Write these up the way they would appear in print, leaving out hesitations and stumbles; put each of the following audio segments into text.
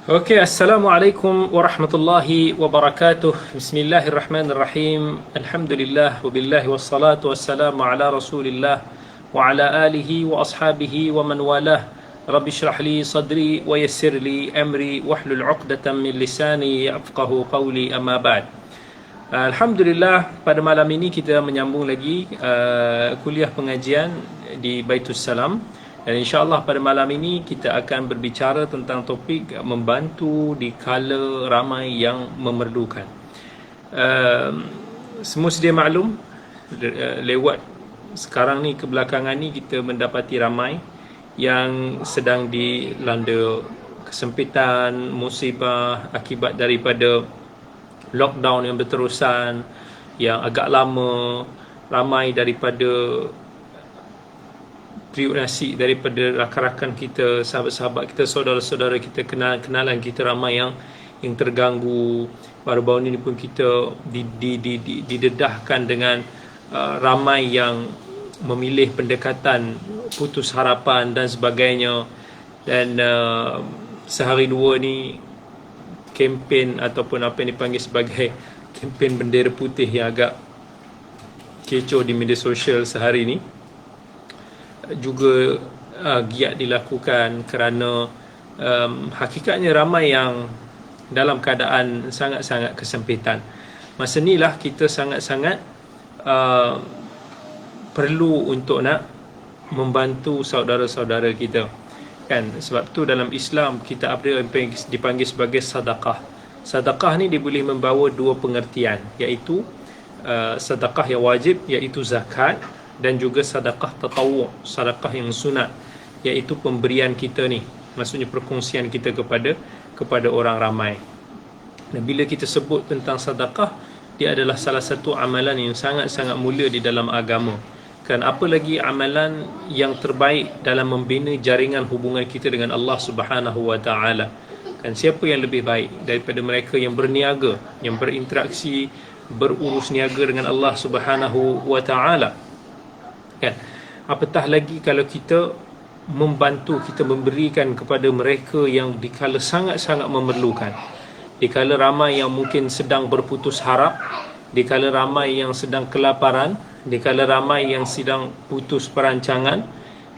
Okey, Assalamualaikum warahmatullahi wabarakatuh. Bismillahirrahmanirrahim. Alhamdulillah wabillahi wassalatu wassalamu ala Rasulillah wa ala alihi wa ashabihi wa man walah. Rabbi shrah li sadri wa yassir li amri wahlul 'uqdatam min lisani yafqahu qawli, amma ba'd. Alhamdulillah, pada malam ini kita menyambung lagi kuliah pengajian di Baitus Salam. Dan insyaAllah pada malam ini kita akan berbicara tentang topik membantu di kala ramai yang memerlukan. Semua sedia maklum, lewat sekarang ni, kebelakangan ni, kita mendapati ramai yang sedang dilanda kesempitan, musibah akibat daripada lockdown yang berterusan, yang agak lama. Ramai daripada periuk nasi daripada rakan-rakan kita, sahabat-sahabat kita, saudara-saudara kita, kenalan kita ramai yang terganggu. Baru-baru ini pun kita didedahkan dengan ramai yang memilih pendekatan putus harapan dan sebagainya. Dan sehari dua ni kempen ataupun apa yang dipanggil sebagai kempen bendera putih yang agak kecoh di media sosial sehari ni juga giat dilakukan kerana hakikatnya ramai yang dalam keadaan sangat-sangat kesempitan. Masa inilah kita sangat-sangat perlu untuk nak membantu saudara-saudara kita, kan? Sebab tu dalam Islam kita ada yang dipanggil sebagai sedekah. Sedekah ni dia boleh membawa dua pengertian, iaitu sedekah yang wajib, iaitu zakat, dan juga sedekah tatawwu', sedekah yang sunat, iaitu pemberian kita ni, maksudnya perkongsian kita kepada orang ramai. Dan bila kita sebut tentang sedekah, dia adalah salah satu amalan yang sangat-sangat mulia di dalam agama. Kan apa lagi amalan yang terbaik dalam membina jaringan hubungan kita dengan Allah Subhanahu wa taala? Kan siapa yang lebih baik daripada mereka yang berniaga, yang berinteraksi, berurus niaga dengan Allah Subhanahu wa taala? Kan? Apatah lagi kalau kita membantu, kita memberikan kepada mereka yang dikala sangat-sangat memerlukan, dikala ramai yang mungkin sedang berputus harap, dikala ramai yang sedang kelaparan, dikala ramai yang sedang putus perancangan,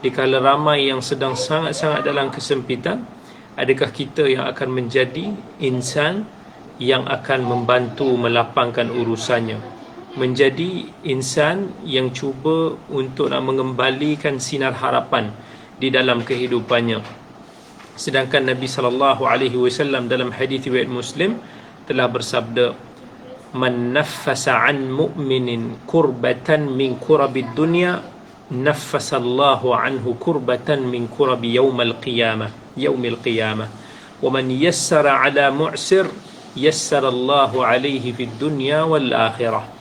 dikala ramai yang sedang sangat-sangat dalam kesempitan. Adakah kita yang akan menjadi insan yang akan membantu melapangkan urusannya, menjadi insan yang cuba untuk nak mengembalikan sinar harapan di dalam kehidupannya? Sedangkan Nabi SAW dalam hadis riwayat Muslim telah bersabda, "Man naffasa an mu'minin kurbatan min kurabid dunya, naffasallahu anhu kurbatan min kurabi yaumil qiyamah. Wa man yassara ala mu'sir, yassarallahu alaihi fid dunya wal akhirah.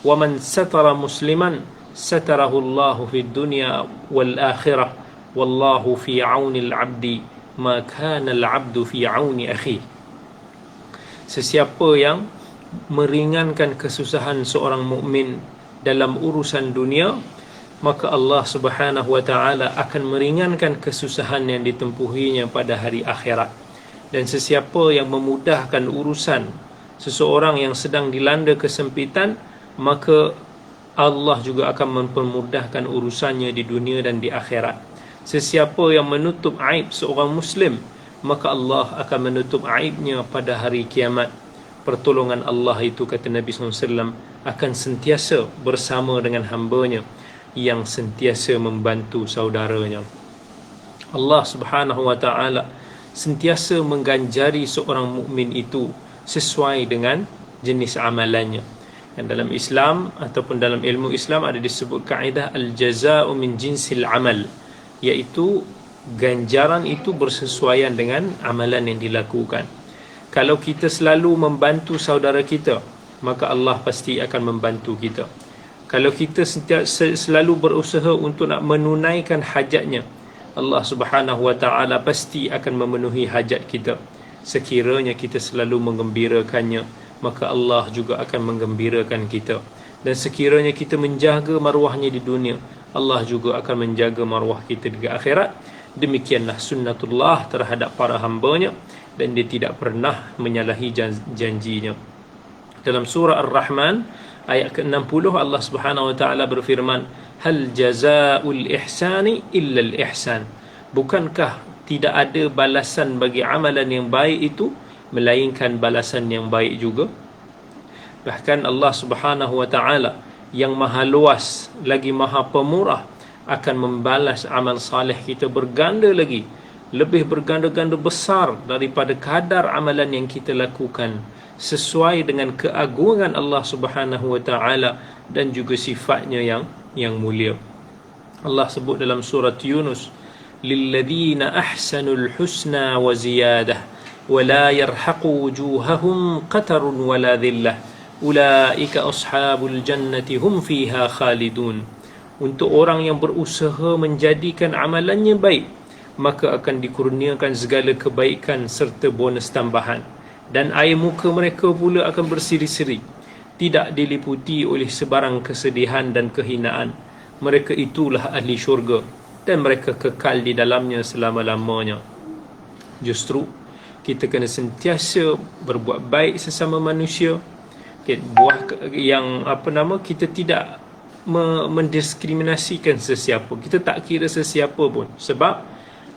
وَمَنْ سَتَرَ مُسْلِمًا سَتَرَهُ اللَّهُ فِي الدُّنْيا وَالْآخِرَةِ وَاللَّهُ فِي عَوْنِ الْعَبْدِ مَا كَانَ الْعَبْدُ فِي عَوْنِ أَخِيهِ." Sesiapa yang meringankan kesusahan seorang mukmin dalam urusan dunia, maka Allah Subhanahu wa taala akan meringankan kesusahan yang ditempuhinya pada hari akhirat. Dan sesiapa yang memudahkan urusan seseorang yang sedang dilanda kesempitan, maka Allah juga akan mempermudahkan urusannya di dunia dan di akhirat. Sesiapa yang menutup aib seorang Muslim, maka Allah akan menutup aibnya pada hari kiamat. Pertolongan Allah itu, kata Nabi SAW, akan sentiasa bersama dengan hambanya yang sentiasa membantu saudaranya. Allah Subhanahu wa ta'ala sentiasa mengganjari seorang mukmin itu sesuai dengan jenis amalannya. Dan dalam Islam ataupun dalam ilmu Islam ada disebut kaedah al-jaza'u min jinsil amal, iaitu ganjaran itu bersesuaian dengan amalan yang dilakukan. Kalau kita selalu membantu saudara kita, maka Allah pasti akan membantu kita. Kalau kita selalu berusaha untuk nak menunaikan hajatnya, Allah Subhanahu wa taala pasti akan memenuhi hajat kita. Sekiranya kita selalu menggembirakannya, maka Allah juga akan menggembirakan kita. Dan sekiranya kita menjaga maruahnya di dunia, Allah juga akan menjaga maruah kita di akhirat. Demikianlah sunnatullah terhadap para hambanya, dan dia tidak pernah menyalahi janjinya. Dalam surah Ar-Rahman ayat ke-60 Allah Subhanahu wa taala berfirman, hal jazaa'ul ihsani illa al-ihsan. Bukankah tidak ada balasan bagi amalan yang baik itu melainkan balasan yang baik juga? Bahkan Allah Subhanahu wa taala yang maha luas lagi maha pemurah akan membalas amal saleh kita berganda lagi, lebih berganda-ganda besar daripada kadar amalan yang kita lakukan, sesuai dengan keagungan Allah Subhanahu wa taala dan juga sifatnya yang mulia. Allah sebut dalam surat Yunus, lilladzina ahsanul husna wa ziyadah wa la yarhaqu wujuhahum qatarun wa la dhillah ulaika ashabul jannati hum fiha khalidun. Untuk orang yang berusaha menjadikan amalannya baik, maka akan dikurniakan segala kebaikan serta bonus tambahan, dan air muka mereka pula akan berseri-seri, tidak diliputi oleh sebarang kesedihan dan kehinaan. Mereka itulah ahli syurga, dan mereka kekal di dalamnya selama-lamanya. Justru kita kena sentiasa berbuat baik sesama manusia. Kita tidak mendiskriminasikan sesiapa. Kita tak kira sesiapa pun, sebab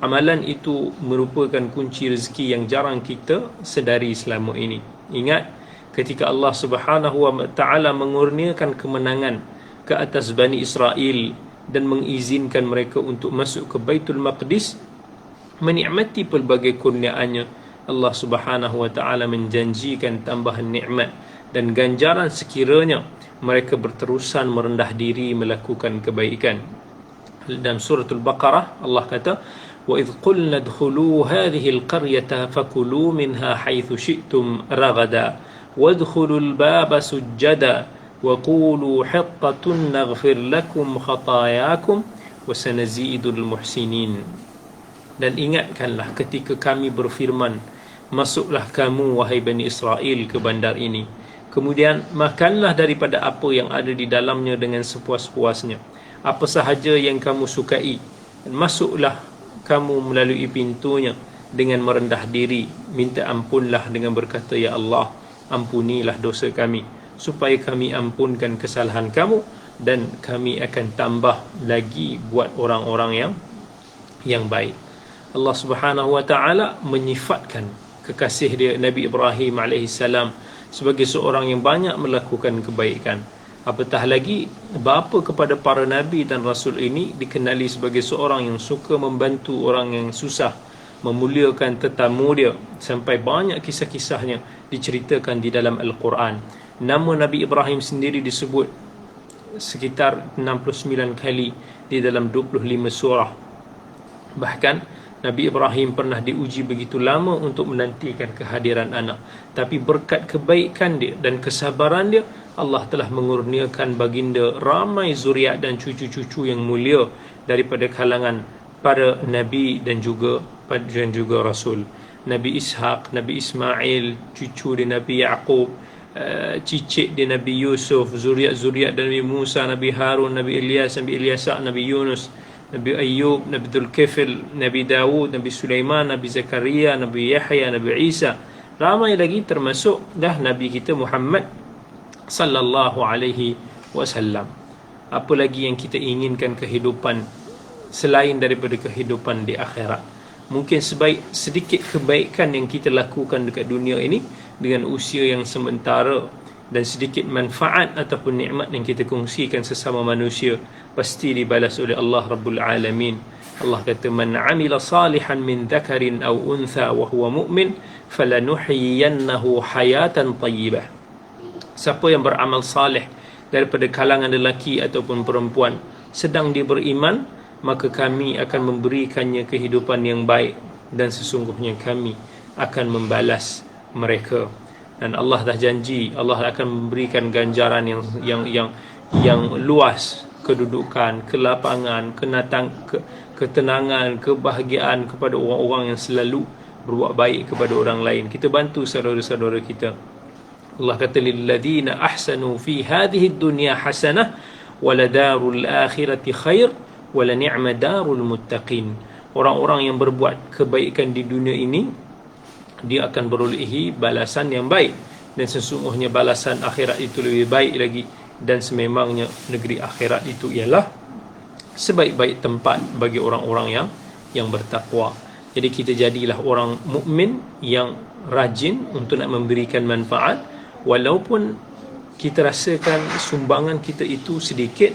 amalan itu merupakan kunci rezeki yang jarang kita sedari selama ini. Ingat, ketika Allah Subhanahu wa taala mengurniakan kemenangan ke atas Bani Israel dan mengizinkan mereka untuk masuk ke Baitul Maqdis, menikmati pelbagai kurniaannya, Allah Subhanahu wa taala menjanjikan tambahan nikmat dan ganjaran sekiranya mereka berterusan merendah diri melakukan kebaikan. Dalam surah Al-Baqarah Allah kata, وَإِذْ قُلْنَا ادْخُلُوا هَذِهِ الْقَرْيَةَ فَكُلُوا مِنْهَا حَيْثُ شِئْتُمْ رَغَدًا وَادْخُلُوا الْبَابَ سُجَّدًا وَقُولُوا حِطَّةٌ نَغْفِرْ لَكُمْ خَطَايَاكُمْ وَسَنَزِيدُ الْمُحْسِنِينَ. Dan ingatkanlah ketika kami berfirman, masuklah kamu wahai Bani Israel ke bandar ini, kemudian makanlah daripada apa yang ada di dalamnya dengan sepuas-puasnya, apa sahaja yang kamu sukai, dan masuklah kamu melalui pintunya dengan merendah diri, minta ampunlah dengan berkata, ya Allah, ampunilah dosa kami, supaya kami ampunkan kesalahan kamu, dan kami akan tambah lagi buat orang-orang yang baik. Allah Subhanahu wa taala menyifatkan kekasih dia Nabi Ibrahim alaihissalam sebagai seorang yang banyak melakukan kebaikan. Apatah lagi bapa kepada para nabi dan rasul ini dikenali sebagai seorang yang suka membantu orang yang susah, memuliakan tetamu dia, sampai banyak kisah-kisahnya diceritakan di dalam Al-Quran. Nama Nabi Ibrahim sendiri disebut sekitar 69 kali di dalam 25 surah. Bahkan Nabi Ibrahim pernah diuji begitu lama untuk menantikan kehadiran anak, tapi berkat kebaikan dia dan kesabaran dia, Allah telah mengurniakan baginda ramai zuriat dan cucu-cucu yang mulia daripada kalangan para nabi dan juga rasul. Nabi Ishaq, Nabi Ismail, cucu dia Nabi Yaqub, cicit dia Nabi Yusuf, zuriat-zuriat Nabi Musa, Nabi Harun, Nabi Ilyas, Nabi Ilyasa, Nabi Yunus, Nabi Ayyub, Nabi Dzulkifl, Nabi Dawud, Nabi Sulaiman, Nabi Zakaria, Nabi Yahya, Nabi Isa. Ramai lagi, termasuk dah Nabi kita Muhammad sallallahu alaihi wasallam. Apa lagi yang kita inginkan kehidupan selain daripada kehidupan di akhirat? Mungkin sedikit kebaikan yang kita lakukan dekat dunia ini dengan usia yang sementara, dan sedikit manfaat ataupun nikmat yang kita kongsikan sesama manusia, pasti dibalas oleh Allah Rabbul Alamin. Allah kata, man amila salihan min dhakarin aw untha wa huwa mu'min falanuhyiyannahu hayatan tayyibah. Siapa yang beramal salih daripada kalangan lelaki ataupun perempuan sedang dia beriman, maka kami akan memberikannya kehidupan yang baik, dan sesungguhnya kami akan membalas mereka. Dan Allah dah janji, Allah akan memberikan ganjaran yang luas, kedudukan, kelapangan, ketenangan, kebahagiaan kepada orang-orang yang selalu berbuat baik kepada orang lain. Kita bantu saudara-saudara kita. Allah kata lilladzina ahsanu fi hadhihi dunya hasanah waladarul akhirati khair wala ni'ma darul muttaqin. Orang-orang yang berbuat kebaikan di dunia ini, dia akan berolehi balasan yang baik, dan sesungguhnya balasan akhirat itu lebih baik lagi, dan sememangnya negeri akhirat itu ialah sebaik-baik tempat bagi orang-orang yang bertakwa. Jadi kita jadilah orang mukmin yang rajin untuk nak memberikan manfaat, walaupun kita rasakan sumbangan kita itu sedikit,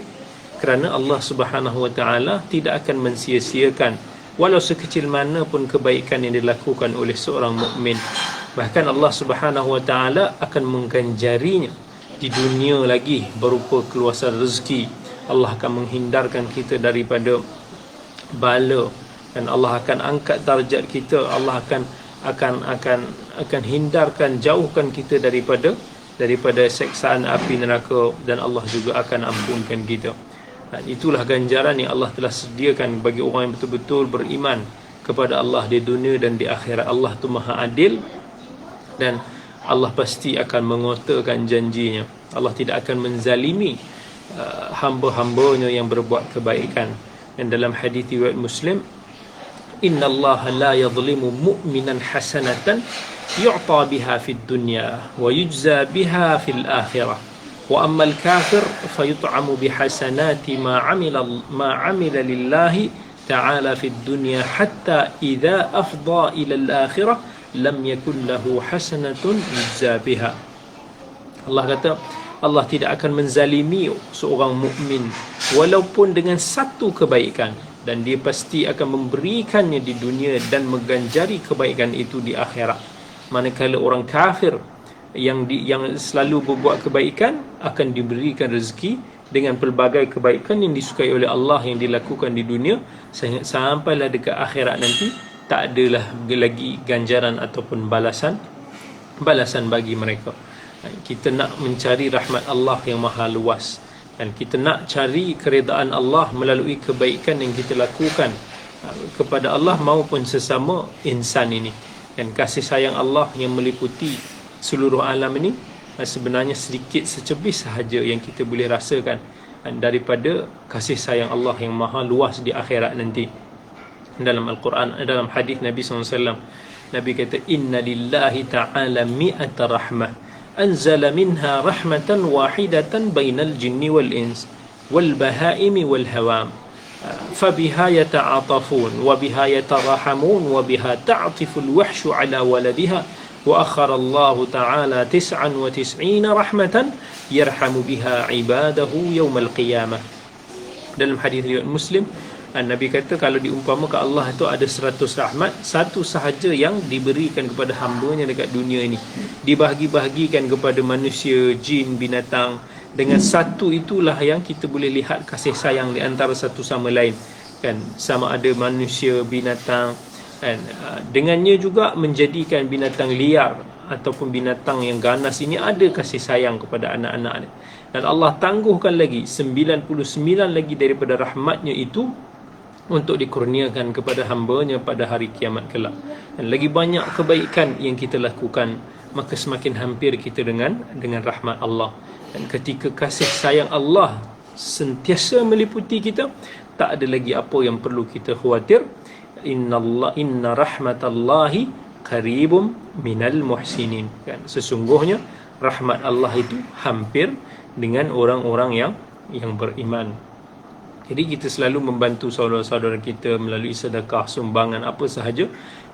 kerana Allah Subhanahu Wa Taala tidak akan mensia-siakan walau sekecil mana pun kebaikan yang dilakukan oleh seorang mukmin. Bahkan Allah Subhanahu Wa Taala akan mengganjarinya di dunia lagi berupa keluasan rezeki. Allah akan menghindarkan kita daripada bala, dan Allah akan angkat darjat kita. Allah akan hindarkan, jauhkan kita daripada seksaan api neraka, dan Allah juga akan ampunkan kita. Dan itulah ganjaran yang Allah telah sediakan bagi orang yang betul-betul beriman kepada Allah di dunia dan di akhirat. Allah tu Maha Adil, dan Allah pasti akan mengotakan janjinya. Allah tidak akan menzalimi hamba-hambanya yang berbuat kebaikan. Dan dalam hadis riwayat Muslim, inna Allah la yadhlimu mu'minan hasanatan yu'ta biha fid dunya wa yujza biha fil akhirah wa amma al-kafir fayut'amu bihasanati ma amila lillahi ta'ala fid dunya hatta idza afdha ila al-akhirah lam yakun lahu hasanatun yujza biha. Allah kata, Allah tidak akan menzalimi seorang mukmin walaupun dengan satu kebaikan, dan dia pasti akan memberikannya di dunia dan mengganjari kebaikan itu di akhirat. Manakala orang kafir yang selalu berbuat kebaikan akan diberikan rezeki dengan pelbagai kebaikan yang disukai oleh Allah yang dilakukan di dunia, sampailah dekat akhirat nanti tak adalah lagi ganjaran ataupun balasan bagi mereka. Kita nak mencari rahmat Allah yang maha luas, dan kita nak cari keredaan Allah melalui kebaikan yang kita lakukan kepada Allah maupun sesama insan ini. Dan kasih sayang Allah yang meliputi seluruh alam ini sebenarnya sedikit secebis sahaja yang kita boleh rasakan daripada kasih sayang Allah yang maha luas di akhirat nanti. Dalam Al-Quran, dalam hadis Nabi SAW, Nabi kata, inna lillahi ta'ala mi'ata rahmah anzala minha rahmatan wahidatan bainal jinni wal ins wal bahaimi wal hawam fabiha yata'atafun wa biha yatarahamun wa biha ta'tiful wahshu ala waladiha wa akhara Allah ta'ala 99 rahmatan yarhamu biha ibadahu yawmal qiyamah. Dalam hadis riwayat Muslim, Nabi kata, kalau diumpamakan Allah itu ada 100 rahmat, satu sahaja yang diberikan kepada hamba-Nya dekat dunia ini, dibahagi-bahagikan kepada manusia, jin, binatang. Dengan satu itulah yang kita boleh lihat kasih sayang di antara satu sama lain, kan? Sama ada manusia, binatang, kan? Dengannya juga menjadikan binatang liar ataupun binatang yang ganas ini ada kasih sayang kepada anak-anak. Dan Allah tangguhkan lagi 99 lagi daripada rahmatnya itu untuk dikurniakan kepada hamba-Nya pada hari kiamat kelak. Dan lagi banyak kebaikan yang kita lakukan, maka semakin hampir kita dengan rahmat Allah. Dan ketika kasih sayang Allah sentiasa meliputi kita, tak ada lagi apa yang perlu kita khawatir. Inna rahmatallahi qaribum minal muhsinin, kan? Sesungguhnya rahmat Allah itu hampir dengan orang-orang yang beriman. Jadi kita selalu membantu saudara-saudara kita melalui sedekah, sumbangan, apa sahaja.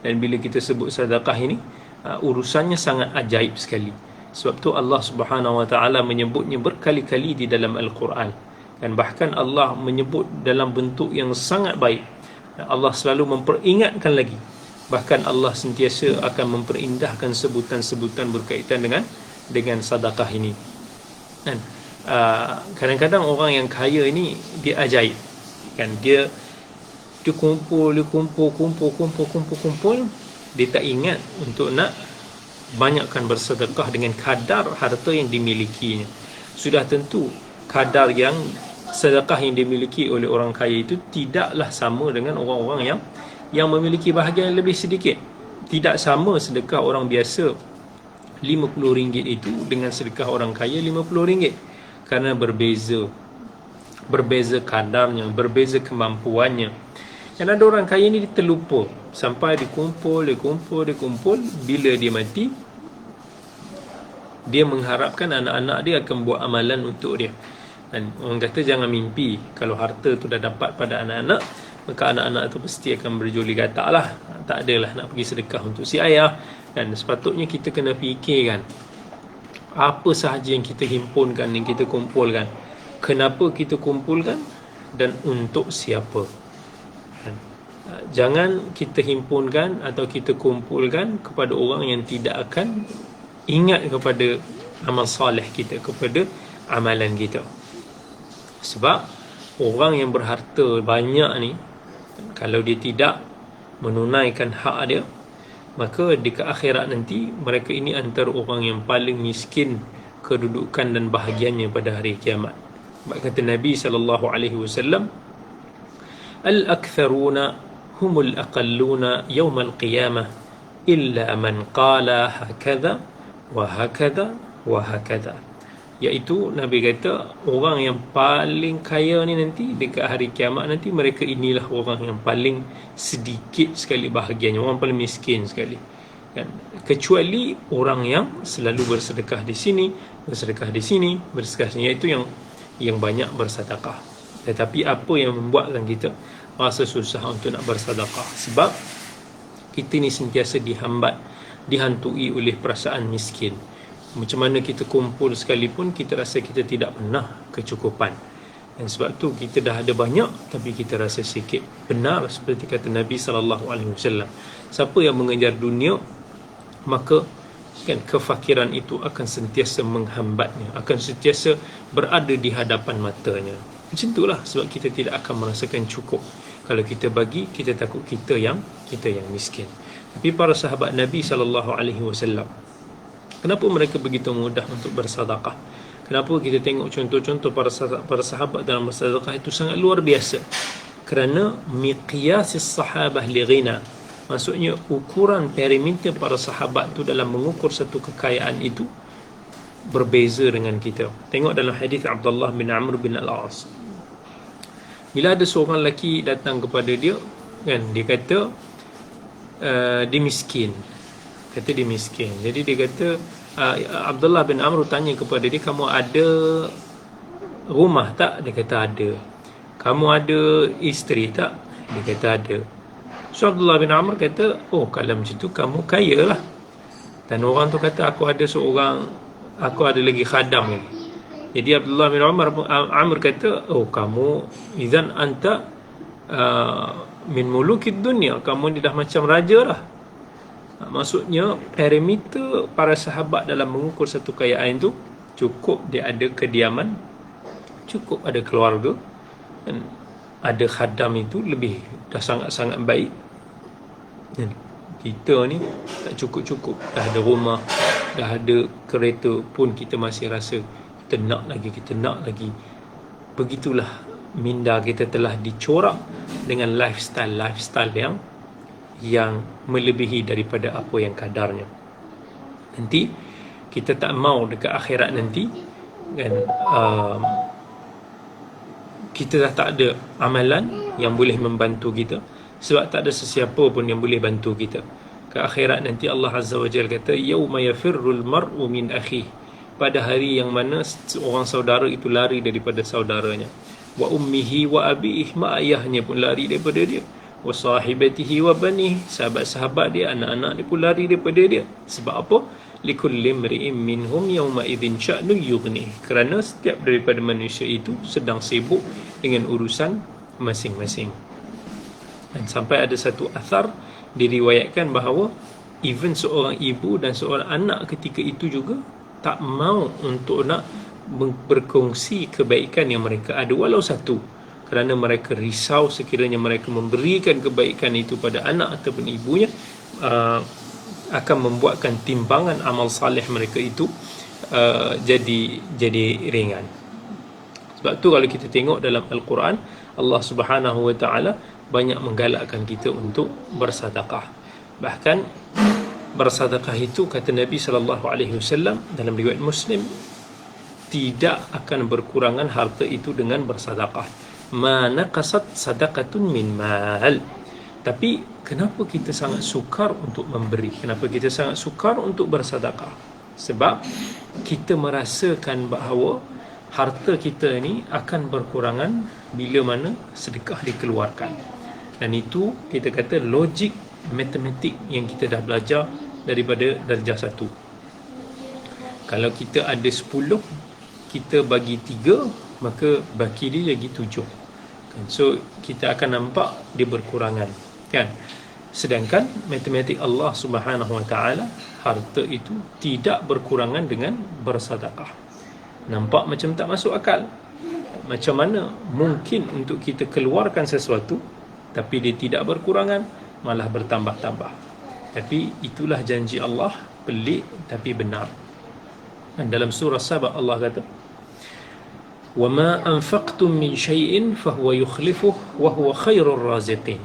Dan bila kita sebut sedekah ini, urusannya sangat ajaib sekali. Sebab tu Allah Subhanahu Wa Taala menyebutnya berkali-kali di dalam Al-Quran. Dan bahkan Allah menyebut dalam bentuk yang sangat baik. Allah selalu memperingatkan lagi. Bahkan Allah sentiasa akan memperindahkan sebutan-sebutan berkaitan dengan sedekah ini. Dan kadang-kadang orang yang kaya ini dia ajaib, kan? Dia kumpul, dia tak ingat untuk nak banyakkan bersedekah dengan kadar harta yang dimilikinya. Sudah tentu kadar yang sedekah yang dimiliki oleh orang kaya itu tidaklah sama dengan orang-orang yang memiliki bahagian yang lebih sedikit. Tidak sama sedekah orang biasa RM50 itu dengan sedekah orang kaya RM50, kerana berbeza kadarnya, berbeza kemampuannya. Dan ada orang kaya ni terlupa sampai dikumpul, bila dia mati dia mengharapkan anak-anak dia akan buat amalan untuk dia. Dan orang kata jangan mimpi kalau harta tu dah dapat pada anak-anak, maka anak-anak tu pasti akan berjoli gatak lah, tak adalah nak pergi sedekah untuk si ayah. Dan sepatutnya kita kena fikirkan apa sahaja yang kita himpunkan, yang kita kumpulkan, kenapa kita kumpulkan dan untuk siapa. Jangan kita himpunkan atau kita kumpulkan kepada orang yang tidak akan ingat kepada amal soleh kita, kepada amalan kita. Sebab orang yang berharta banyak ni, kalau dia tidak menunaikan hak dia, maka di akhirat nanti mereka ini antara orang yang paling miskin kedudukan dan bahagiannya pada hari kiamat. Kata Nabi SAW, al-aktharuna humul aqalluna yawmal qiyamah illa man qala hakadha wa hakadha wa hakadha. Iaitu Nabi kata orang yang paling kaya ni nanti dekat hari kiamat nanti, mereka inilah orang yang paling sedikit sekali bahagiannya, orang paling miskin sekali kan? Kecuali orang yang selalu bersedekah di sini, bersedekah di sini, bersedekah di sini, iaitu yang banyak bersedekah. Tetapi apa yang membuatkan kita rasa susah untuk nak bersedekah? Sebab kita ni sentiasa dihantui oleh perasaan miskin. Macam mana kita kumpul sekalipun, kita rasa kita tidak pernah kecukupan. Dan sebab tu kita dah ada banyak tapi kita rasa sikit. Benar seperti kata Nabi SAW, siapa yang mengejar dunia, maka kan kefakiran itu akan sentiasa menghambatnya, akan sentiasa berada di hadapan matanya. Macam itulah sebab kita tidak akan merasakan cukup. Kalau kita bagi, kita takut kita yang miskin. Tapi para sahabat Nabi SAW, kenapa mereka begitu mudah untuk bersedekah? Kenapa kita tengok contoh-contoh para sahabat dalam bersedekah itu sangat luar biasa? Kerana miqyasis sahabah li ghina, maksudnya ukuran perimeter para sahabat itu dalam mengukur satu kekayaan itu berbeza dengan kita. Tengok dalam hadis Abdullah bin Amr bin Al-As. Bila ada seorang lelaki datang kepada dia, kan, dia kata dia miskin. Kata dia miskin. Jadi dia kata, Abdullah bin Amr tanya kepada dia, kamu ada rumah tak? Dia kata ada. Kamu ada isteri tak? Dia kata ada. So Abdullah bin Amr kata, oh kalau macam tu kamu kaya lah. Dan orang tu kata, aku ada lagi khadam lagi. Jadi Abdullah bin Amr kata, oh kamu idzan anta min mulukid dunia, kamu ni dah macam raja lah. Maksudnya parameter para sahabat dalam mengukur satu kekayaan itu, cukup dia ada kediaman, cukup ada keluarga, dan ada khadam, itu lebih dah sangat-sangat baik. Dan kita ni tak cukup-cukup, dah ada rumah, dah ada kereta pun kita masih rasa kita nak lagi. Begitulah minda kita telah dicorak dengan lifestyle yang melebihi daripada apa yang kadarnya. Nanti kita tak mau dekat akhirat nanti kan, kita dah tak ada amalan yang boleh membantu kita, sebab tak ada sesiapa pun yang boleh bantu kita. Ke akhirat nanti Allah Azza wa Jalla kata, yauma yafirrul mar'u min akhihi, pada hari yang mana orang saudara itu lari daripada saudaranya. Wa ummihi wa abihi, mak ayahnya pun lari daripada dia. Wa sahibatihi wa banihi, sahabat-sahabat dia, anak-anak dia pun lari daripada dia. Sebab apa? Likulli imri'in minhum yawma idzin sya'nu yughni, kerana setiap daripada manusia itu sedang sibuk dengan urusan masing-masing. Dan sampai ada satu athar diriwayatkan bahawa even seorang ibu dan seorang anak ketika itu juga tak mau untuk nak berkongsi kebaikan yang mereka ada, walau satu, kerana mereka risau sekiranya mereka memberikan kebaikan itu pada anak ataupun ibunya, akan membuatkan timbangan amal saleh mereka itu jadi ringan. Sebab tu kalau kita tengok dalam Al-Quran, Allah Subhanahu wa taala banyak menggalakkan kita untuk bersedekah. Bahkan bersedekah itu, kata Nabi sallallahu alaihi wasallam dalam riwayat Muslim, tidak akan berkurangan harta itu dengan bersedekah. Ma naqasat sadaqatun min mal. Tapi kenapa kita sangat sukar untuk memberi? Kenapa kita sangat sukar untuk bersedekah? Sebab kita merasakan bahawa harta kita ni akan berkurangan bila mana sedekah dikeluarkan. Dan itu kita kata logik matematik yang kita dah belajar daripada darjah 1. Kalau kita ada 10, kita bagi 3, maka baki dia lagi 7 kan? So kita akan nampak dia berkurangan kan? Sedangkan matematik Allah Subhanahu wa taala, harta itu tidak berkurangan dengan bersedekah. Nampak macam tak masuk akal. Macam mana mungkin untuk kita keluarkan sesuatu tapi dia tidak berkurangan, malah bertambah-tambah? Tapi itulah janji Allah, pelik tapi benar. Dan dalam surah Saba Allah kata, وَمَا أَنْفَقْتُم مِّن شَيْءٍ فَهُوَ يُخْلِفُهُ وَهُوَ خَيْرُ الرَّازِقِينَ.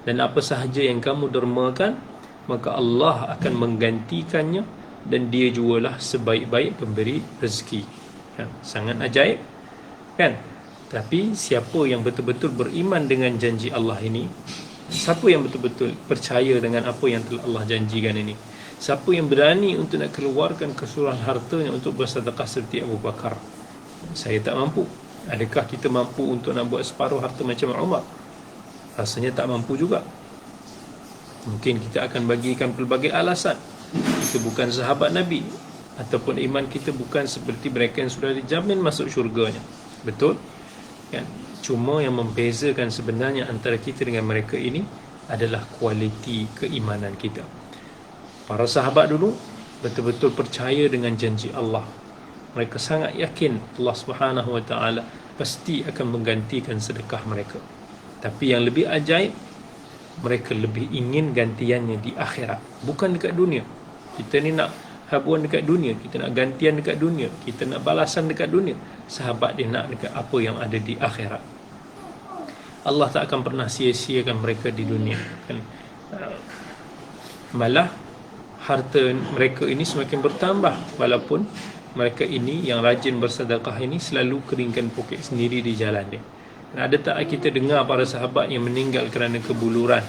Dan apa sahaja yang kamu dermakan, maka Allah akan menggantikannya, dan dia jugalah sebaik-baik pemberi rezeki. Kan? Sangat ajaib kan? Tapi siapa yang betul-betul beriman dengan janji Allah ini, siapa yang betul-betul percaya dengan apa yang telah Allah janjikan ini, siapa yang berani untuk nak keluarkan keseluruhan hartanya untuk bersedekah seperti Abu Bakar? Saya tak mampu. Adakah kita mampu untuk nak buat separuh harta macam Umar? Rasanya tak mampu juga. Mungkin kita akan bagikan pelbagai alasan. Kita bukan sahabat Nabi, ataupun iman kita bukan seperti mereka yang sudah dijamin masuk syurganya. Betul? Kan? Cuma yang membezakan sebenarnya antara kita dengan mereka ini adalah kualiti keimanan kita. Para sahabat dulu betul-betul percaya dengan janji Allah. Mereka sangat yakin Allah Subhanahu wa taala pasti akan menggantikan sedekah mereka. Tapi yang lebih ajaib, mereka lebih ingin gantiannya di akhirat, bukan dekat dunia. Kita ni nak habuan dekat dunia, kita nak gantian dekat dunia, kita nak balasan dekat dunia. Sahabat dia nak dekat apa yang ada di akhirat. Allah tak akan pernah sia-siakan mereka di dunia kan? Malah harta mereka ini semakin bertambah, walaupun mereka ini yang rajin bersedekah ini selalu keringkan poket sendiri di jalan dia. Dan ada tak kita dengar para sahabat yang meninggal kerana kebuluran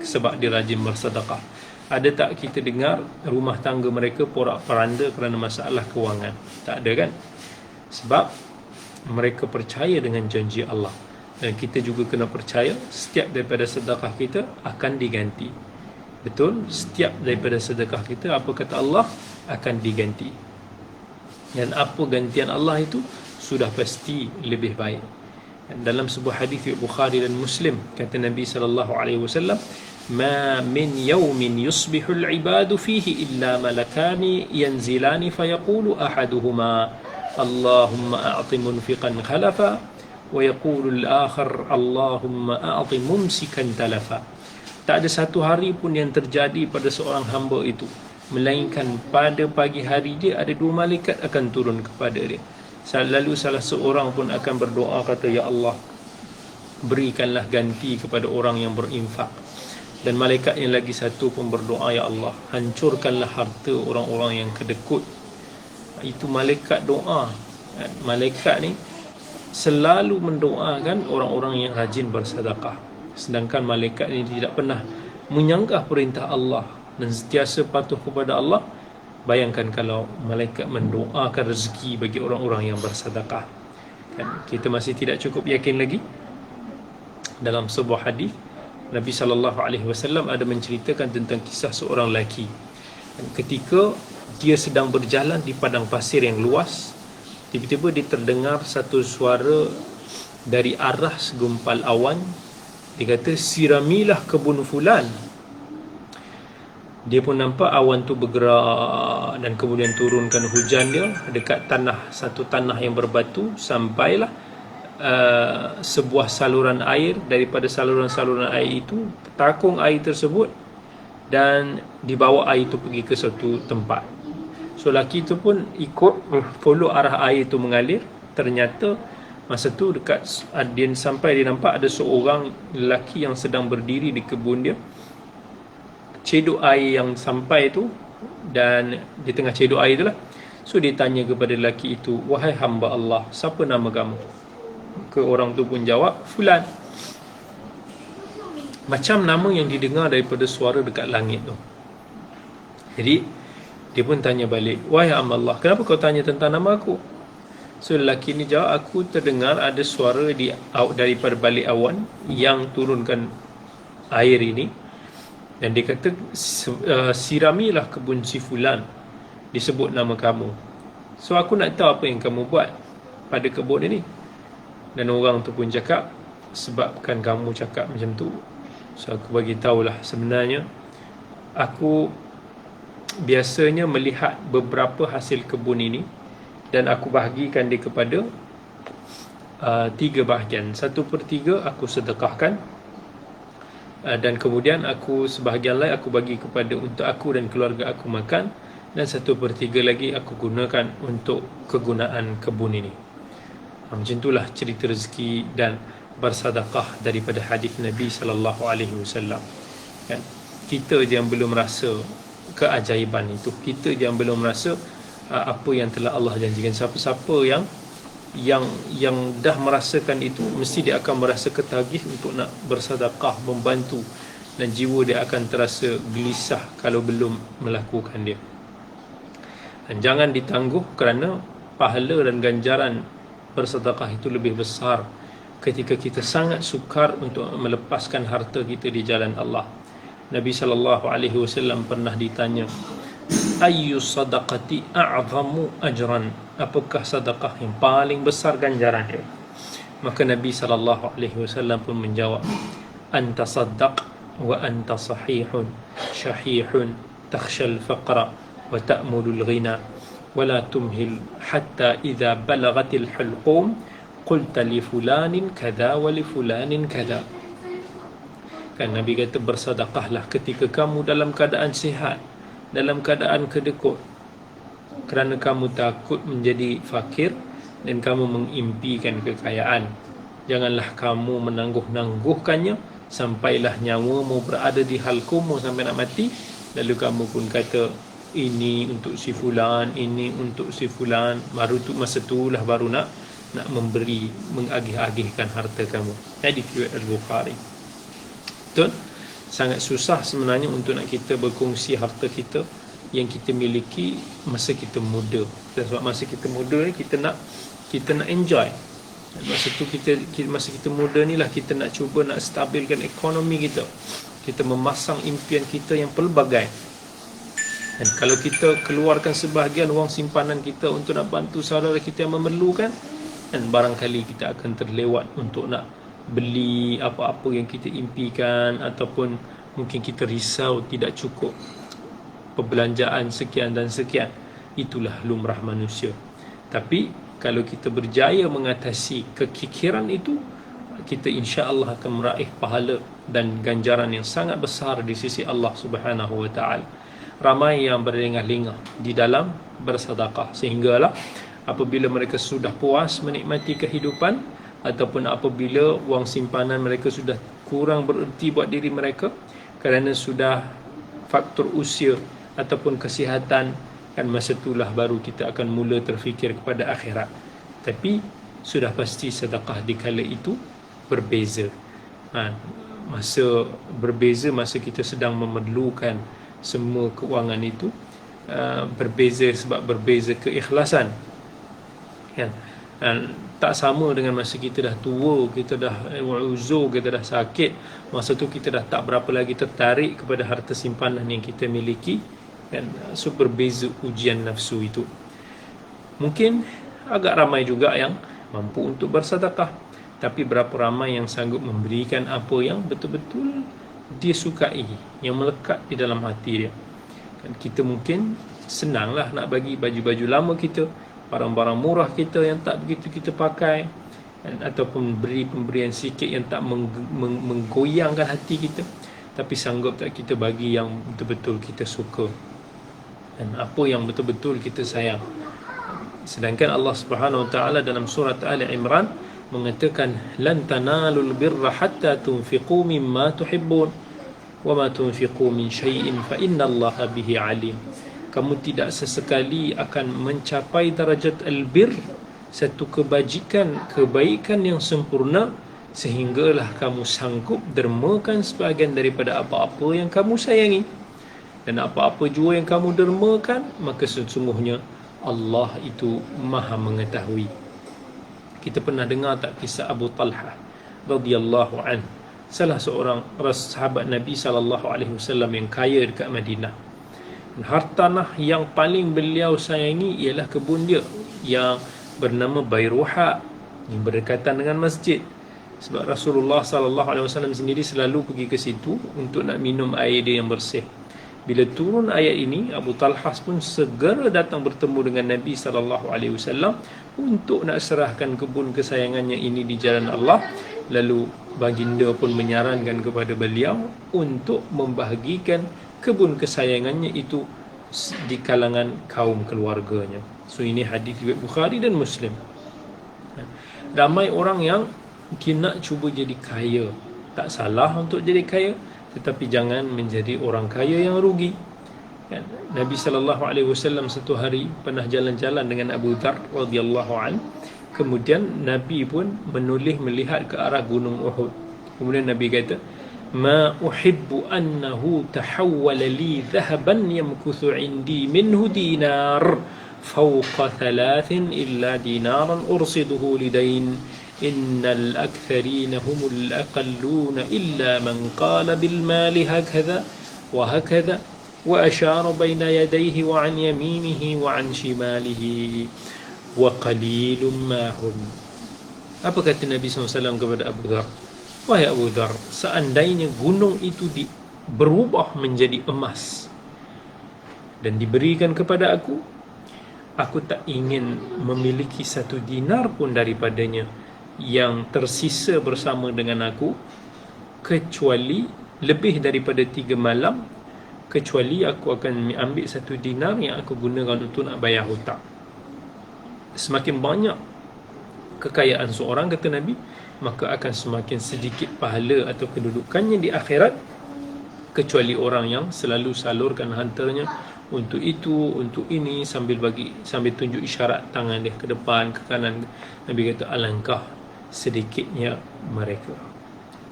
sebab dia rajin bersedekah? Ada tak kita dengar rumah tangga mereka porak-poranda kerana masalah kewangan? Tak ada kan? Sebab mereka percaya dengan janji Allah. Dan kita juga kena percaya setiap daripada sedekah kita akan diganti. Betul? Setiap daripada sedekah kita, apa kata Allah, akan diganti. Dan apa gantian Allah itu sudah pasti lebih baik. Dalam sebuah hadis Bukhari dan Muslim, kata Nabi sallallahu alaihi wasallam, "Ma min yawmin yusbihu al-'ibadu fihi illa malakani yanzilani fayaqulu ahaduhuma Allahumma a'ti munfiqan khalafa wa yaqulu al-akhar Allahumma a'ti mumsikan talafa." Tak ada satu hari pun yang terjadi pada seorang hamba itu, melainkan pada pagi hari dia ada dua malaikat akan turun kepada dia. Lalu salah seorang pun akan berdoa, kata, "Ya Allah, berikanlah ganti kepada orang yang berinfak." Dan malaikat yang lagi satu pun berdoa, "Ya Allah, hancurkanlah harta orang-orang yang kedekut." Itu malaikat doa. Malaikat ni selalu mendoakan orang-orang yang rajin bersedekah. Sedangkan malaikat ini tidak pernah menyanggah perintah Allah dan sentiasa patuh kepada Allah. Bayangkan kalau malaikat mendoakan rezeki bagi orang-orang yang bersedekah. Kan? Kita masih tidak cukup yakin lagi. Dalam sebuah hadis, Nabi SAW ada menceritakan tentang kisah seorang lelaki. Ketika dia sedang berjalan di padang pasir yang luas, tiba-tiba dia terdengar satu suara dari arah segumpal awan. Dia kata, "Siramilah kebun fulan." Dia pun nampak awan tu bergerak dan kemudian turunkan hujan dia dekat satu tanah yang berbatu. Sampailah sebuah saluran air. Daripada saluran-saluran air itu, takung air tersebut, dan dibawa air itu pergi ke suatu tempat. So lelaki itu pun ikut follow arah air itu mengalir. Ternyata Masa tu dekat dia sampai, dia nampak ada seorang lelaki yang sedang berdiri di kebun dia, cedok air yang sampai tu, dan di tengah cedok air tu lah. So dia tanya kepada lelaki itu, wahai hamba Allah, siapa nama kamu? Ke orang tu pun jawab, Fulan. Macam nama yang didengar daripada suara dekat langit tu. Jadi dia pun tanya balik, wahai hamba Allah, kenapa kau tanya tentang nama aku? So lelaki ni jawab, aku terdengar ada suara daripada balik awan yang turunkan air ini, dan dia kata, siramilah kebun si Fulan, disebut nama kamu. So aku nak tahu apa yang kamu buat pada kebun ini. Dan orang tu pun cakap, sebabkan kamu cakap macam tu, so aku bagi tahulah, sebenarnya aku biasanya melihat beberapa hasil kebun ini, dan aku bahagikan dia kepada 3 bahagian. 1/3 aku sedekahkan, dan kemudian sebahagian lain aku bagi kepada untuk aku dan keluarga aku makan, dan 1/3 lagi aku gunakan untuk kegunaan kebun ini. Macam itulah cerita rezeki dan bersedekah daripada hadis Nabi sallallahu alaihi wasallam. Kan? Kita je yang belum rasa keajaiban itu. Kita je yang belum rasa apa yang telah Allah janjikan. Siapa-siapa yang dah merasakan itu, mesti dia akan merasa ketagih untuk nak bersedekah, membantu, dan jiwa dia akan terasa gelisah kalau belum melakukan dia. Dan jangan ditangguh, kerana pahala dan ganjaran bersedekah itu lebih besar ketika kita sangat sukar untuk melepaskan harta kita di jalan Allah. Nabi SAW pernah ditanya, ayyu sadaqati a'zamu ajran, apakah sedekah yang paling besar ganjaran dia? Maka Nabi SAW pun menjawab, anta saddaq wa anta sahihun syahihun takhshal faqra wa ta'mulul ghina wa la tumhil hatta idza balagatil hulqum qulta li fulanin kadha wa li fulanin kadha. Kan Nabi kata, bersedekahlah ketika kamu dalam keadaan sihat, dalam keadaan kedekut, kerana kamu takut menjadi fakir dan kamu mengimpikan kekayaan. Janganlah kamu menangguh-nangguhkannya sampailah nyawamu berada di halkumu sampai nak mati, lalu kamu pun kata, ini untuk si fulan, ini untuk si fulan. Baru tu, masa itulah baru nak memberi, mengagih-agihkan harta kamu. Hadis riwayat Al-Bukhari. Betul? Sangat susah sebenarnya untuk nak kita berkongsi harta kita yang kita miliki masa kita muda. Sebab masa kita muda ni kita nak enjoy. Masa tu masa kita muda ni lah kita nak cuba nak stabilkan ekonomi kita. Kita memasang impian kita yang pelbagai. Dan kalau kita keluarkan sebahagian wang simpanan kita untuk nak bantu saudara kita yang memerlukan, dan barangkali kita akan terlewat untuk nak beli apa-apa yang kita impikan, ataupun mungkin kita risau tidak cukup perbelanjaan sekian dan sekian. Itulah lumrah manusia. Tapi kalau kita berjaya mengatasi kekikiran itu, kita insya-Allah akan meraih pahala dan ganjaran yang sangat besar di sisi Allah Subhanahu wa taala. Ramai yang berlengah-lengah di dalam bersedekah, sehinggalah apabila mereka sudah puas menikmati kehidupan, ataupun apabila wang simpanan mereka sudah kurang bererti buat diri mereka kerana sudah faktor usia ataupun kesihatan, kan masa itulah baru kita akan mula terfikir kepada akhirat. Tapi sudah pasti sedekah di kala itu berbeza. Masa berbeza, masa kita sedang memerlukan semua kewangan itu, berbeza sebab berbeza keikhlasan. Kan? Tak sama dengan masa kita dah tua, kita dah uzur, kita dah sakit. Masa tu kita dah tak berapa lagi tertarik kepada harta simpanan yang kita miliki. Kan? So berbeza ujian nafsu itu. Mungkin agak ramai juga yang mampu untuk bersedekah, tapi berapa ramai yang sanggup memberikan apa yang betul-betul dia sukai, yang melekat di dalam hati dia. Kan kita mungkin senanglah nak bagi baju-baju lama kita, barang-barang murah kita yang tak begitu kita pakai, ataupun beri pemberian sikit yang tak menggoyangkan hati kita, tapi sanggup tak kita bagi yang betul-betul kita suka dan apa yang betul-betul kita sayang. Sedangkan Allah Subhanahu Wa Taala dalam surat Ali Imran mengatakan lan tanalul birra hatta tunfiqu mimma tuhibbun wa ma tunfiqu min syai'in fa innallaha bihi alim. Kamu tidak sesekali akan mencapai darajat albir, satu kebaikan yang sempurna, sehinggalah kamu sanggup dermakan sebahagian daripada apa-apa yang kamu sayangi. Dan apa-apa jua yang kamu dermakan, maka sesungguhnya Allah itu maha mengetahui. Kita pernah dengar tak kisah Abu Talha radhiyallahu an, salah seorang sahabat Nabi SAW yang kaya dekat Madinah. Hartanah yang paling beliau sayangi ialah kebun dia yang bernama Bayruha, yang berdekatan dengan masjid. Sebab Rasulullah SAW sendiri selalu pergi ke situ untuk nak minum air dia yang bersih. Bila turun ayat ini, Abu Talha pun segera datang bertemu dengan Nabi SAW untuk nak serahkan kebun kesayangannya ini di jalan Allah. Lalu baginda pun menyarankan kepada beliau untuk membahagikan kebun kesayangannya itu di kalangan kaum keluarganya. So ini hadis riwayat Bukhari dan Muslim. Ramai orang yang mungkin nak cuba jadi kaya. Tak salah untuk jadi kaya, tetapi jangan menjadi orang kaya yang rugi. Nabi SAW satu hari pernah jalan-jalan dengan Abu Dhar radhiyallahu an. Kemudian Nabi pun menoleh melihat ke arah gunung Uhud. Kemudian Nabi kata, "Ma uhibbu annahu tahawwala li dhahaban yamkuthu indi minhu dinar fawqa thalathin illa dinaran ursiduhu lidain. Innal aktharina humul aqalluna illa man qala bil mali hakadha wa hakadha wa ashara baina yadayhi wa an yaminihi wa an shimalihi wa qalilum ma hum." Apa kata Nabi SAW kepada Abu Dhar? Wahai Abu Dhar, seandainya gunung itu berubah menjadi emas dan diberikan kepada aku tak ingin memiliki satu dinar pun daripadanya yang tersisa bersama dengan aku, kecuali lebih daripada 3 malam, kecuali aku akan ambil satu dinar yang aku gunakan untuk nak bayar hutang. Semakin banyak kekayaan seorang, kata Nabi, maka akan semakin sedikit pahala atau kedudukannya di akhirat, kecuali orang yang selalu salurkan hartanya untuk itu, untuk ini, sambil tunjuk isyarat tangan dia ke depan, ke kanan. Nabi kata alangkah sedikitnya mereka.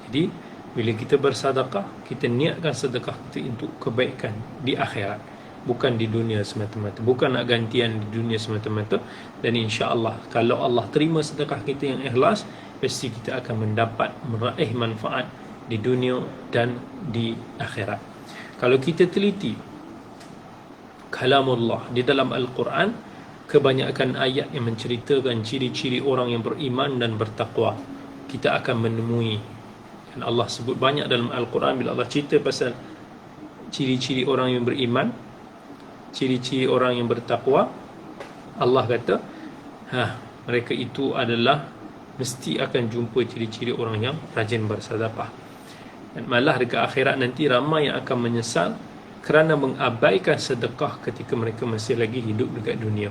Jadi bila kita bersedekah, kita niatkan sedekah kita untuk kebaikan di akhirat, bukan di dunia semata-mata, bukan nak gantian di dunia semata-mata. Dan insya-Allah kalau Allah terima sedekah kita yang ikhlas, pasti kita akan mendapat meraih manfaat di dunia dan di akhirat. Kalau kita teliti kalamullah di dalam Al-Quran, kebanyakan ayat yang menceritakan ciri-ciri orang yang beriman dan bertakwa, kita akan menemui. Dan Allah sebut banyak dalam Al-Quran bila Allah cerita pasal ciri-ciri orang yang beriman, ciri-ciri orang yang bertakwa, Allah kata, mereka itu adalah mesti akan jumpa ciri-ciri orang yang rajin bersedekah. Dan malah dekat akhirat nanti ramai yang akan menyesal kerana mengabaikan sedekah ketika mereka masih lagi hidup dekat dunia.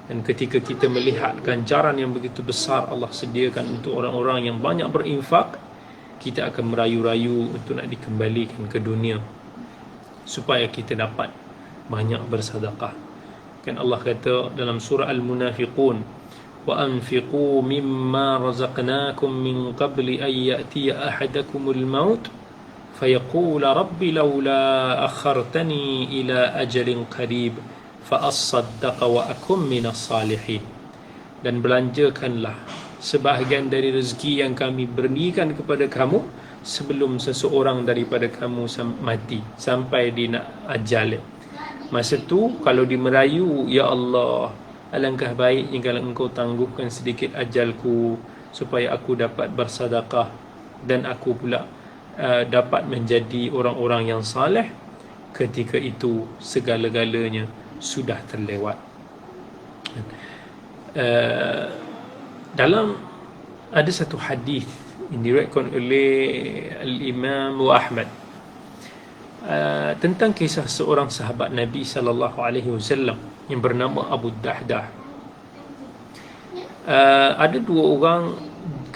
Dan ketika kita melihat ganjaran yang begitu besar Allah sediakan untuk orang-orang yang banyak berinfak, kita akan merayu-rayu untuk nak dikembalikan ke dunia supaya kita dapat banyak bersedekah. Kan Allah kata dalam surah Al-Munafiqun, wa anfiqu mimma razaqnakum min qabli an ya'tiya ahadakumul maut fayaqula rabbi laula akhartani ila ajalin qarib fa as-saddaqa wa akum minas salihin. Dan belanjakanlah sebahagian dari rezeki yang kami berikan kepada kamu sebelum seseorang daripada kamu mati, sampai di nak ajal. Masa tu kalau dia merayu, ya Allah, alangkah baiknya kalau engkau tangguhkan sedikit ajalku supaya aku dapat bersedekah dan aku pula dapat menjadi orang-orang yang saleh. Ketika itu segala-galanya sudah terlewat. Dalam ada satu hadis yang diriwayatkan oleh Al-Imam Ahmad tentang kisah seorang sahabat Nabi SAW yang bernama Abu Dahdah. Ada dua orang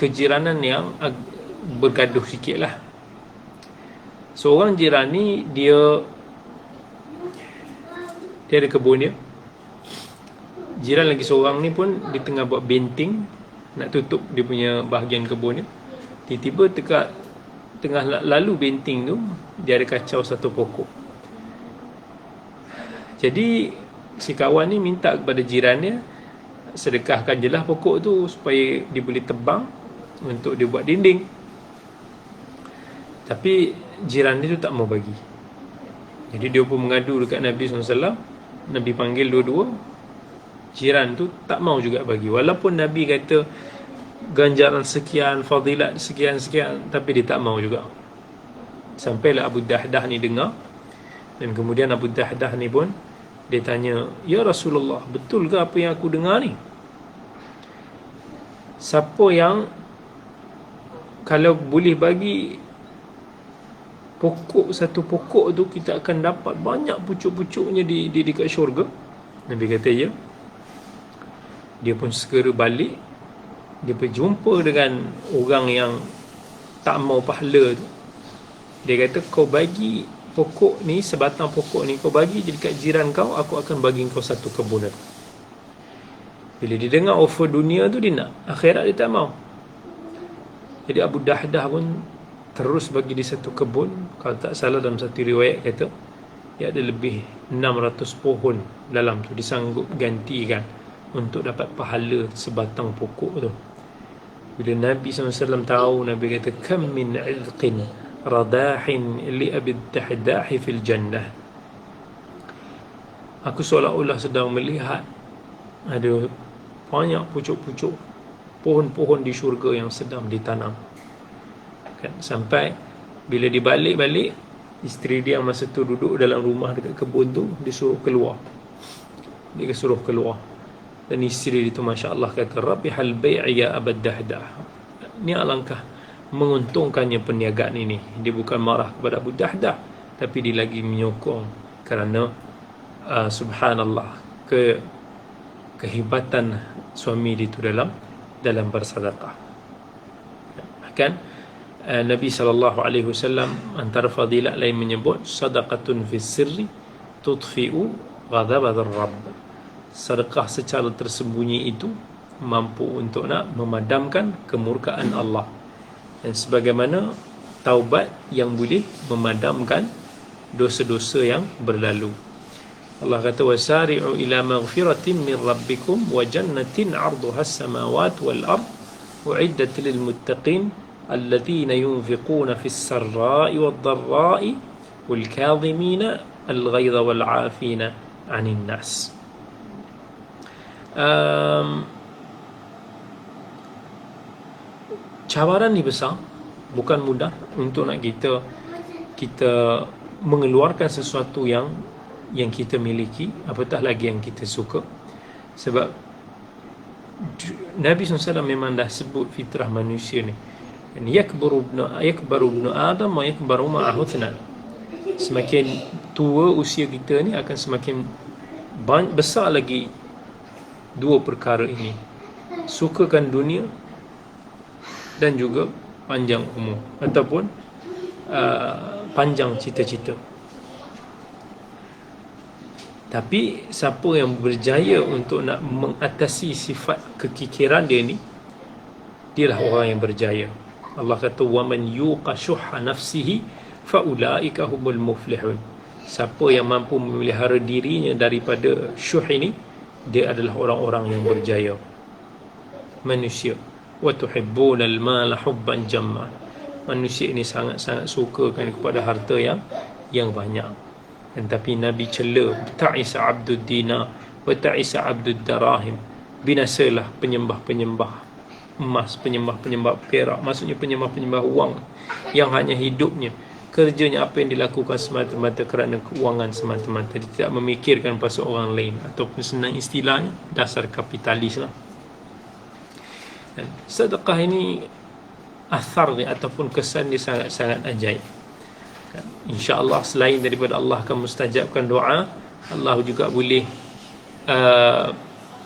kejiranan yang bergaduh sikit lah. Seorang jiran ni dia ada kebun dia. Jiran lagi seorang ni pun dia tengah buat benting nak tutup dia punya bahagian kebun dia. Tiba-tiba tengah lalu benting tu, dia ada kacau satu pokok. Jadi si kawan ni minta kepada jiran dia, sedekahkan je lah pokok tu supaya dia boleh tebang untuk dia buat dinding. Tapi jiran dia tu tak mau bagi. Jadi dia pun mengadu dekat Nabi SAW. Nabi panggil dua-dua. Jiran tu tak mau juga bagi. Walaupun Nabi kata ganjaran sekian, fadilat sekian-sekian, tapi dia tak mau juga. Sampailah Abu Dahdah ni dengar. Dan kemudian Abu Dahdah ni pun dia tanya, "Ya Rasulullah, betul ke apa yang aku dengar ni? Siapa yang kalau boleh bagi satu pokok tu, kita akan dapat banyak pucuk-pucuknya di dekat syurga?" Nabi kata, "Ya." Dia pun segera balik. Dia berjumpa dengan orang yang tak mau pahala tu. Dia kata, "Kau bagi pokok ni, sebatang pokok ni kau bagi je dekat jiran kau, aku akan bagi kau satu kebun." Bila dia dengar offer dunia tu, dia nak. Akhirat dia tak mau. Jadi Abu Dahdah pun terus bagi dia satu kebun. Kalau tak salah dalam satu riwayat kata dia ada lebih 600 pohon dalam tu, disanggup gantikan untuk dapat pahala sebatang pokok tu. Bila Nabi SAW tahu, Nabi kata, "Kam min 'idqin radahin li Abi Dahdah fil jannah." Aku seolah-olah sedang melihat ada banyak pucuk-pucuk pohon-pohon di syurga yang sedang ditanam. Kan? Sampai bila dibalik-balik, isteri dia masa tu duduk dalam rumah dekat kebun tu, dia suruh keluar. Dan isteri dia tu Masya Allah kata, "Rabihal bai'i ya Abu Dahdah." Ni alangkah menguntungkannya perniagaan ini. Dia bukan marah kepada Abu Dahdah, tapi dia lagi menyokong kerana subhanallah kehebatan suami dia itu dalam bersedekah. Bahkan Nabi SAW antara fadilat lain menyebut sadaqatun fis sirri tudfi'u ghadabadar rabb. Sedekah secara tersembunyi itu mampu untuk nak memadamkan kemurkaan Allah. Dan sebagaimana taubat yang boleh memadamkan dosa-dosa yang berlalu. Allah kata, "Wasari'u ila maghfiratin min rabbikum wa jannatin 'arduha as-samawati wal ard u'iddat lil muttaqin alladhina yunfiquna fis sarra'i wad dharra'i wal kadhimina al ghaidha wal 'afina 'anil nas." Cabaran ni besar, bukan mudah untuk nak kita mengeluarkan sesuatu yang kita miliki, apatah lagi yang kita suka. Sebab Nabi SAW memang dah sebut fitrah manusia ni, yakbaru ibnu Adam wa yakbaru ma'ahu thnan. Semakin tua usia kita ni, akan semakin besar lagi dua perkara ini, sukakan dunia dan juga panjang umur ataupun panjang cita-cita. Tapi siapa yang berjaya untuk nak mengatasi sifat kekikiran dia ni, dialah orang yang berjaya. Allah kata, "Wa man yuqa shuhha nafsihi fa ulaika humul muflihun." Siapa yang mampu memelihara dirinya daripada syuh ini, dia adalah orang-orang yang berjaya. Manusia, wa tuhibbuna al-mala hubban jamma. Manusia ini sangat-sangat sukakan kepada harta yang banyak. Dan tapi Nabi cela, ta'isa abdud dinar wa ta'isa abdud darahim. Binasalah penyembah-penyembah emas, penyembah-penyembah perak, maksudnya penyembah-penyembah wang yang hanya hidupnya, kerjanya apa yang dilakukan semata-mata kerana keuangan semata-mata. Dia tidak memikirkan pasal orang lain, ataupun senang istilahnya, dasar kapitalis lah. Dan sedekah ini athar dia ataupun kesan dia sangat-sangat ajaib. InsyaAllah selain daripada Allah akan mustajabkan doa, Allah juga boleh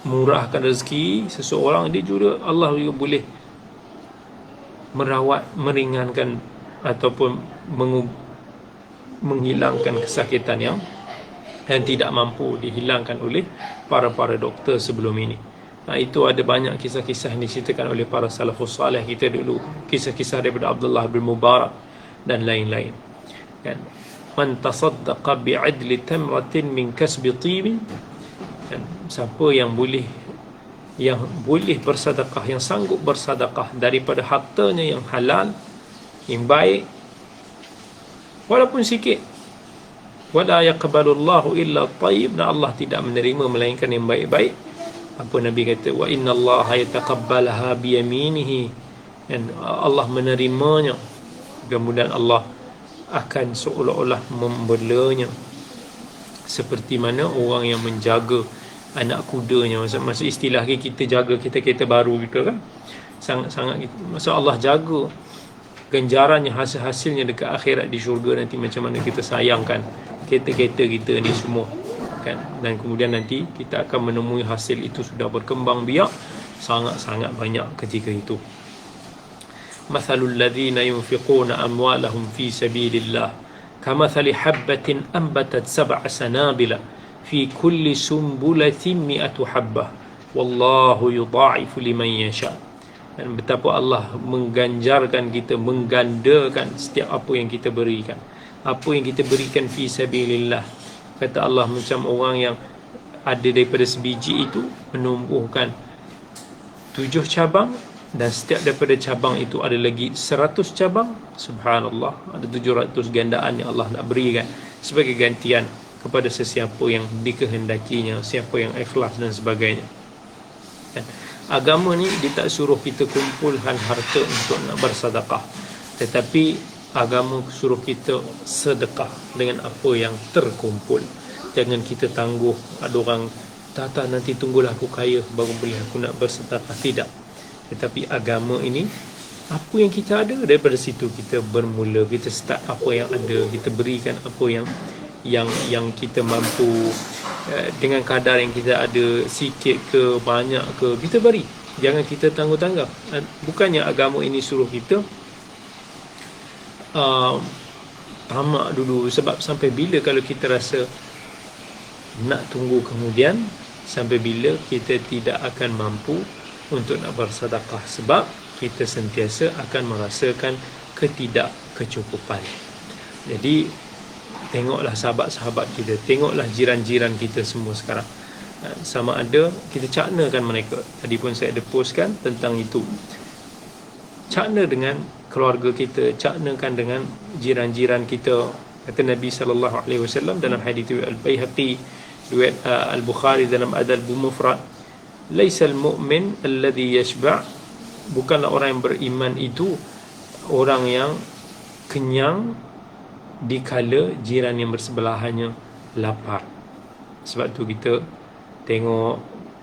murahkan rezeki seseorang. Dia juga, Allah juga boleh merawat, meringankan ataupun menghilangkan kesakitan yang tidak mampu dihilangkan oleh para doktor sebelum ini. Itu ada banyak kisah-kisah yang diceritakan oleh para salafus salih kita dulu, kisah-kisah daripada Abdullah bin Mubarak dan lain-lain, kan. Man tasaddaqa bi'adli tamratin min kasbi tibin, kan. Siapa yang boleh bersedekah, yang sanggup bersedekah daripada hartanya yang halal, yang baik, walaupun sikit, wala yaqbalullahu illa tayyib, dan Allah tidak menerima melainkan yang baik-baik. Apa Nabi kata, wa innallaha yataqabbalaha biyaminihi, dan Allah menerimanya, kemudian Allah akan seolah-olah membelanya seperti mana orang yang menjaga anak kudanya. Masa istilah kita jaga kereta baru gitu kan, sangat-sangat masa Allah jaga ganjarannya, hasilnya dekat akhirat di syurga nanti, macam mana kita sayangkan kereta-kereta kita ni semua, kan. Dan kemudian nanti kita akan menemui hasil itu sudah berkembang biak sangat-sangat banyak ketika itu. Mathalul ladzina yunfiquna amwalahum fi sabilillah kamathali habbatin anbatat sab'a sanabila fi kulli sumbulatin mi'atu habbah wallahu yudha'ifu liman yasha. Dan betapa Allah mengganjarkan kita, menggandakan setiap apa yang kita berikan. Apa yang kita berikan fi sabilillah, kata Allah, macam orang yang ada daripada sebiji itu menumbuhkan 7 cabang, dan setiap daripada cabang itu ada lagi 100 cabang. Subhanallah, ada 700 gandaan yang Allah nak berikan sebagai gantian kepada sesiapa yang dikehendakinya, siapa yang ikhlas dan sebagainya. Dan agama ni dia tak suruh kita kumpulkan harta untuk nak bersedekah, tetapi agama suruh kita sedekah dengan apa yang terkumpul. Jangan kita tangguh, ada orang tak nanti tunggulah aku kaya baru boleh aku nak bersedekah. Tidak. Tetapi agama ini, apa yang kita ada, daripada situ kita bermula. Kita start apa yang ada, kita berikan apa yang kita mampu, dengan kadar yang kita ada, sikit ke banyak ke, kita beri. Jangan kita tangguh-tangguh. Bukannya agama ini suruh kita tamak dulu. Sebab sampai bila kalau kita rasa nak tunggu kemudian, sampai bila kita tidak akan mampu untuk nak bersedekah, sebab kita sentiasa akan merasakan ketidakkecukupan. Jadi tengoklah sahabat-sahabat kita, tengoklah jiran-jiran kita semua sekarang, sama ada kita caknakan mereka. Tadi pun saya ada postkan tentang itu. Cakna dengan keluarga kita, caknakan dengan jiran-jiran kita. Kata Nabi SAW dalam hadis Al-Baihaqi, riwayat Al-Bukhari dalam Adab Mufrad, laisal mu'min alladhi yashba', bukanlah orang yang beriman itu orang yang kenyang dikala jiran yang bersebelahannya lapar. Sebab tu kita tengok,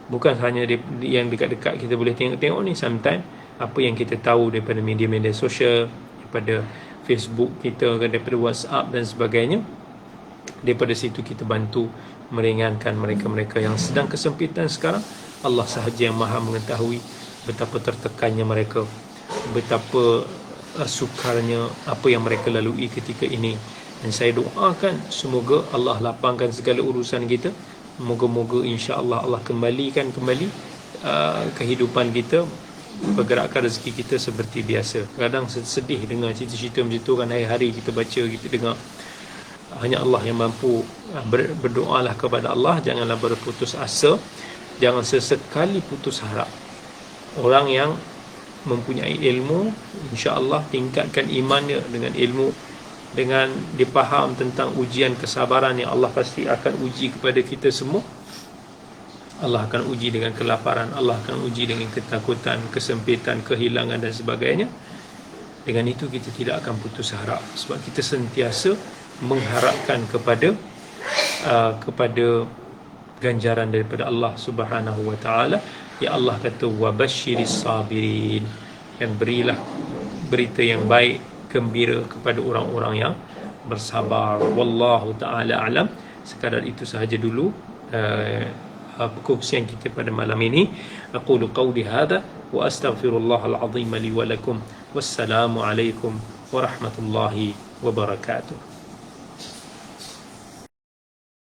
bukan hanya yang dekat-dekat kita boleh tengok ni, sometimes apa yang kita tahu daripada media-media sosial, daripada Facebook kita, daripada WhatsApp dan sebagainya, daripada situ kita bantu meringankan mereka-mereka yang sedang kesempitan sekarang. Allah sahaja yang maha mengetahui betapa tertekannya mereka, betapa sukarnya apa yang mereka lalui ketika ini. Dan saya doakan semoga Allah lapangkan segala urusan kita. Moga-moga insya-Allah Allah kembalikan kehidupan kita, pergerakan rezeki kita seperti biasa. Kadang sedih dengar cerita-cerita macam tu kan, hari-hari kita baca, kita dengar. Hanya Allah yang mampu. Berdoalah kepada Allah, janganlah berputus asa, jangan sesekali putus harap. Orang yang mempunyai ilmu, insya-Allah tingkatkan imannya dengan ilmu, dengan dipaham tentang ujian kesabaran yang Allah pasti akan uji kepada kita semua. Allah akan uji dengan kelaparan, Allah akan uji dengan ketakutan, kesempitan, kehilangan dan sebagainya. Dengan itu kita tidak akan putus harap, sebab kita sentiasa mengharapkan kepada ganjaran daripada Allah Subhanahu wa taala. Ya Allah kata, wa basyiris sabirin, dan berilah berita yang baik, gembira kepada orang-orang yang bersabar. Wallahu taala alam. Sekadar itu sahaja dulu perkongsian kita pada malam ini. Aqulu qawli hadha wa astaghfirullahal azim li wa lakum. Wassalamu alaikum warahmatullahi wabarakatuh.